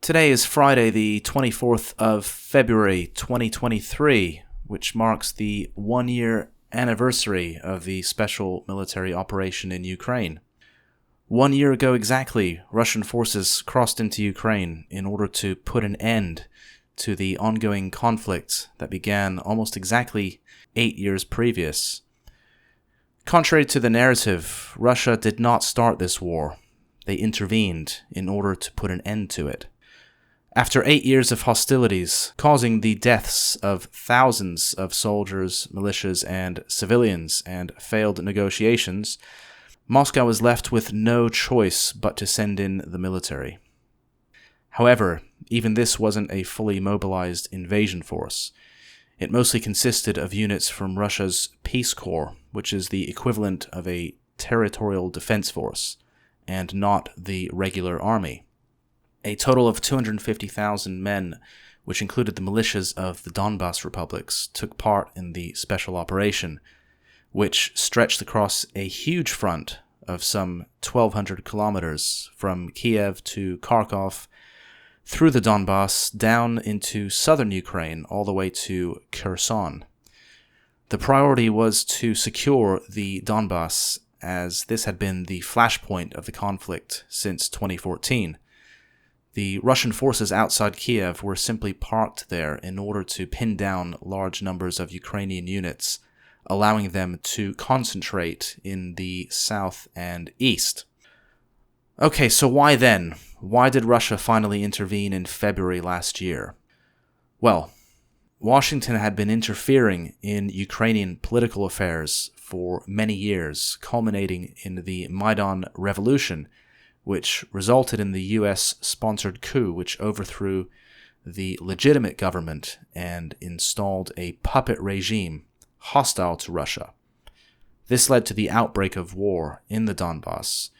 Today is Friday, the 24th of February, 2023, which marks the one-year anniversary of the special military operation in Ukraine. 1 year ago exactly, Russian forces crossed into Ukraine in order to put an end to the ongoing conflict that began almost exactly 8 years previous. Contrary to the narrative, Russia did not start this war. They intervened in order to put an end to it. After 8 years of hostilities, causing the deaths of thousands of soldiers, militias, and civilians, and failed negotiations, Moscow was left with no choice but to send in the military. However, even this wasn't a fully mobilized invasion force. It mostly consisted of units from Russia's Peace Corps, which is the equivalent of a territorial defense force, and not the regular army. A total of 250,000 men, which included the militias of the Donbas republics, took part in the special operation, which stretched across a huge front of some 1,200 kilometers from Kiev to Kharkov, through the Donbas, down into southern Ukraine, all the way to Kherson. The priority was to secure the Donbas, as this had been the flashpoint of the conflict since 2014. The Russian forces outside Kiev were simply parked there in order to pin down large numbers of Ukrainian units, allowing them to concentrate in the south and east. Okay, so why then? Why did Russia finally intervene in February last year? Well, Washington had been interfering in Ukrainian political affairs for many years, culminating in the Maidan Revolution, which resulted in the US-sponsored coup which overthrew the legitimate government and installed a puppet regime hostile to Russia. This led to the outbreak of war in the Donbas,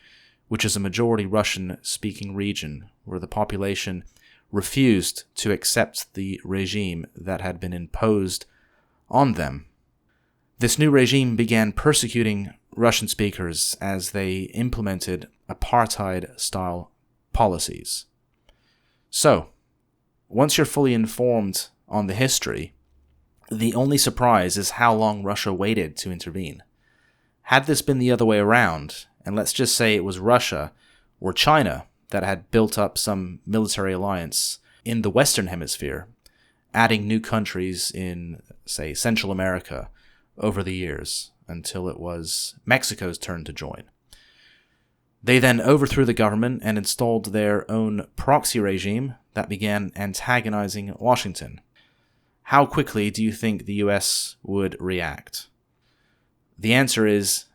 which is a majority Russian-speaking region where the population refused to accept the regime that had been imposed on them. This new regime began persecuting Russian speakers as they implemented apartheid-style policies. So, once you're fully informed on the history, the only surprise is how long Russia waited to intervene. Had this been the other way around, and let's just say it was Russia or China that had built up some military alliance in the Western Hemisphere, adding new countries in, say, Central America over the years, until it was Mexico's turn to join. They then overthrew the government and installed their own proxy regime that began antagonizing Washington. How quickly do you think the US would react? The answer is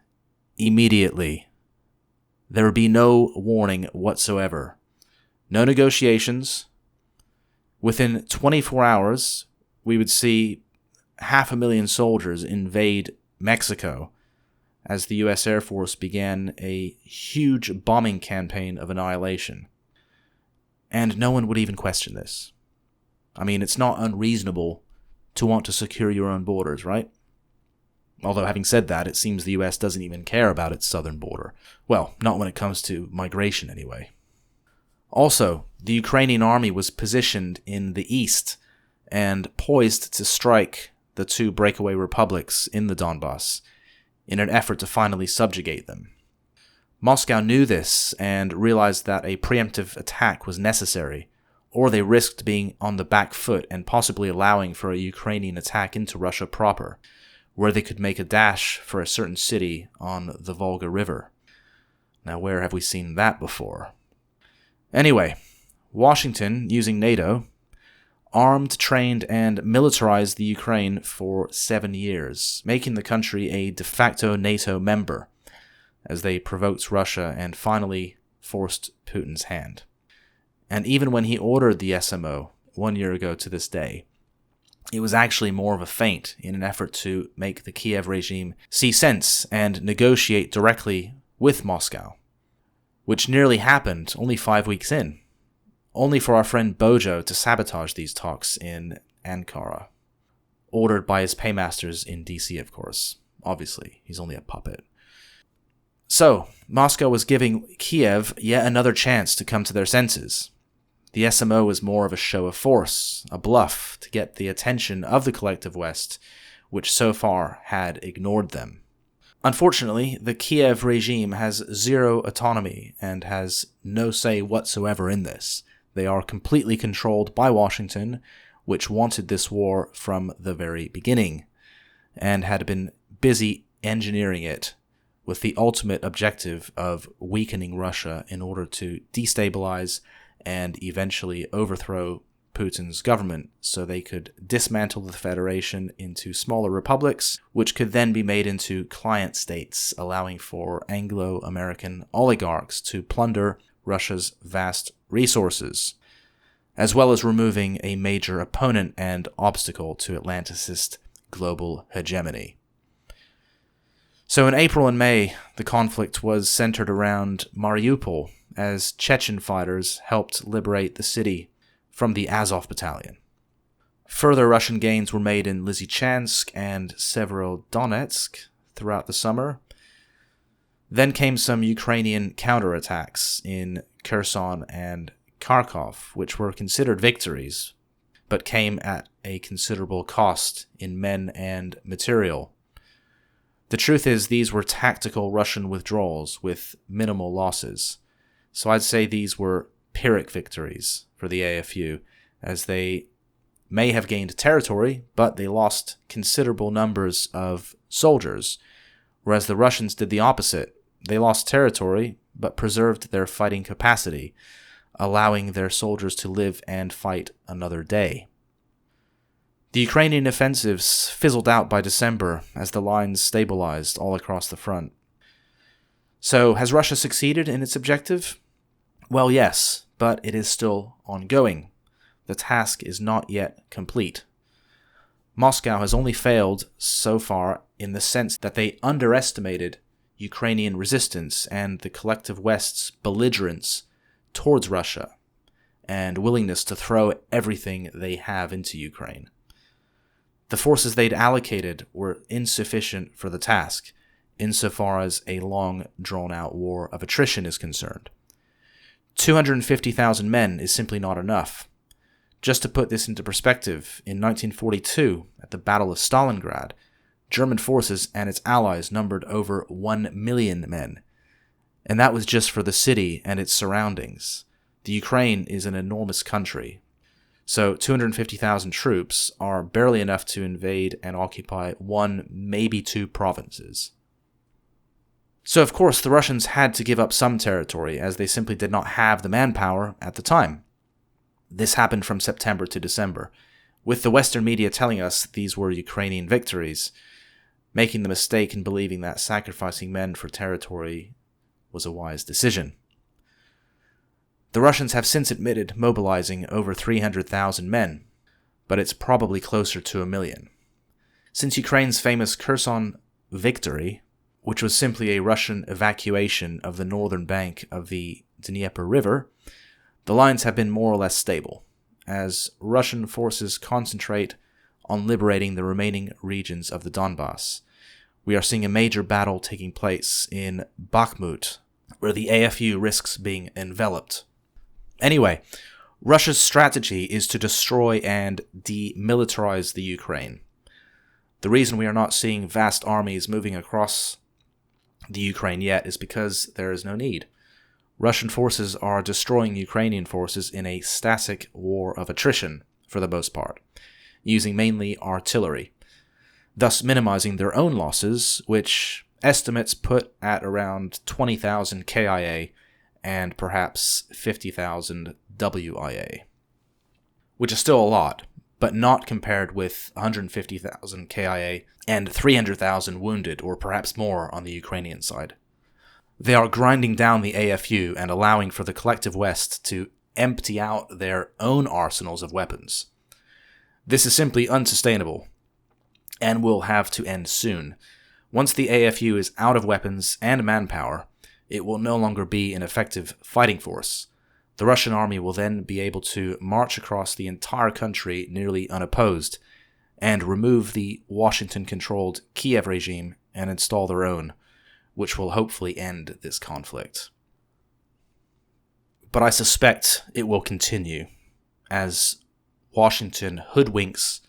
immediately. There would be no warning whatsoever. No negotiations. Within 24 hours, we would see 500,000 soldiers invade Mexico as the US Air Force began a huge bombing campaign of annihilation. And no one would even question this. I mean, it's not unreasonable to want to secure your own borders, right? Although having said that, it seems the US doesn't even care about its southern border. Well, not when it comes to migration anyway. Also, the Ukrainian army was positioned in the east and poised to strike the two breakaway republics in the Donbas in an effort to finally subjugate them. Moscow knew this and realized that a preemptive attack was necessary, or they risked being on the back foot and possibly allowing for a Ukrainian attack into Russia proper, where they could make a dash for a certain city on the Volga River. Now, where have we seen that before? Anyway, Washington, using NATO, armed, trained, and militarized the Ukraine for 7 years, making the country a de facto NATO member, as they provoked Russia and finally forced Putin's hand. And even when he ordered the SMO 1 year ago to this day, it was actually more of a feint in an effort to make the Kiev regime see sense and negotiate directly with Moscow, which nearly happened only 5 weeks in, only for our friend Bojo to sabotage these talks in Ankara, ordered by his paymasters in DC, of course. Obviously, he's only a puppet. So, Moscow was giving Kiev yet another chance to come to their senses. The SMO was more of a show of force, a bluff to get the attention of the collective West, which so far had ignored them. Unfortunately, the Kiev regime has zero autonomy and has no say whatsoever in this. They are completely controlled by Washington, which wanted this war from the very beginning, and had been busy engineering it with the ultimate objective of weakening Russia in order to destabilize and eventually overthrow Putin's government so they could dismantle the Federation into smaller republics, which could then be made into client states, allowing for Anglo-American oligarchs to plunder Russia's vast resources, as well as removing a major opponent and obstacle to Atlanticist global hegemony. So in April and May, the conflict was centered around Mariupol as Chechen fighters helped liberate the city from the Azov battalion. Further Russian gains were made in Lysychansk and Severodonetsk throughout the summer. Then came some Ukrainian counterattacks in Kherson and Kharkov, which were considered victories, but came at a considerable cost in men and material. The truth is, these were tactical Russian withdrawals with minimal losses, so I'd say these were Pyrrhic victories for the AFU, as they may have gained territory, but they lost considerable numbers of soldiers, whereas the Russians did the opposite. They lost territory, but preserved their fighting capacity, allowing their soldiers to live and fight another day. The Ukrainian offensives fizzled out by December as the lines stabilized all across the front. So, has Russia succeeded in its objective? Well, yes, but it is still ongoing. The task is not yet complete. Moscow has only failed so far in the sense that they underestimated Ukrainian resistance and the collective West's belligerence towards Russia and willingness to throw everything they have into Ukraine. The forces they'd allocated were insufficient for the task, insofar as a long, drawn-out war of attrition is concerned. 250,000 men is simply not enough. Just to put this into perspective, in 1942, at the Battle of Stalingrad, German forces and its allies numbered over 1 million men, and that was just for the city and its surroundings. The Ukraine is an enormous country, so 250,000 troops are barely enough to invade and occupy one, maybe two provinces. So of course the Russians had to give up some territory, as they simply did not have the manpower at the time. This happened from September to December, with the Western media telling us these were Ukrainian victories, making the mistake in believing that sacrificing men for territory was a wise decision. The Russians have since admitted mobilizing over 300,000 men, but it's probably closer to 1 million. Since Ukraine's famous Kherson victory, which was simply a Russian evacuation of the northern bank of the Dnieper River, the lines have been more or less stable, as Russian forces concentrate on liberating the remaining regions of the Donbass. We are seeing a major battle taking place in Bakhmut, where the AFU risks being enveloped. Anyway, Russia's strategy is to destroy and demilitarize the Ukraine. The reason we are not seeing vast armies moving across the Ukraine yet is because there is no need. Russian forces are destroying Ukrainian forces in a static war of attrition, for the most part, using mainly artillery, thus minimizing their own losses, which estimates put at around 20,000 KIA and perhaps 50,000 WIA, which is still a lot, but not compared with 150,000 KIA and 300,000 wounded, or perhaps more on the Ukrainian side. They are grinding down the AFU and allowing for the collective West to empty out their own arsenals of weapons. This is simply unsustainable, and will have to end soon. Once the AFU is out of weapons and manpower, it will no longer be an effective fighting force. The Russian army will then be able to march across the entire country nearly unopposed, and remove the Washington-controlled Kiev regime and install their own, which will hopefully end this conflict. But I suspect it will continue as Washington hoodwinks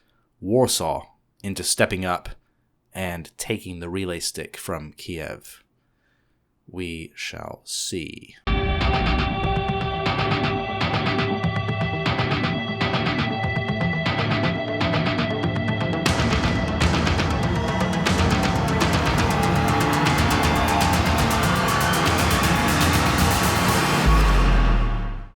Warsaw into stepping up and taking the relay stick from Kiev. We shall see.